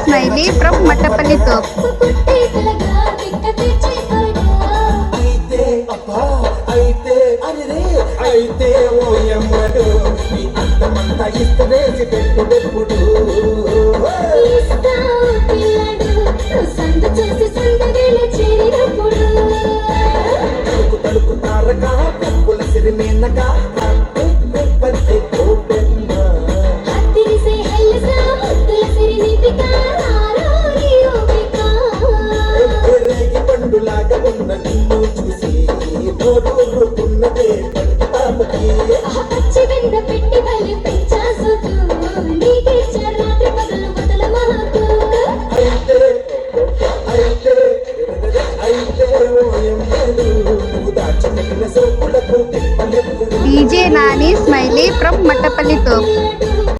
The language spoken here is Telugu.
Smiley from Mattapalli Top. అయితే ఓయమ్మడు నీ అంతమంతా ఇస్తదేసి పెట్టుడెప్పుడు తలుకు తలుకు తారక పెప్పుల సిరిమేనక రేగి పండులాగా ఉన్న నిన్ను చూసి నోరూరుకున్నదే DJ Nani Smiley from Mattapalli Top.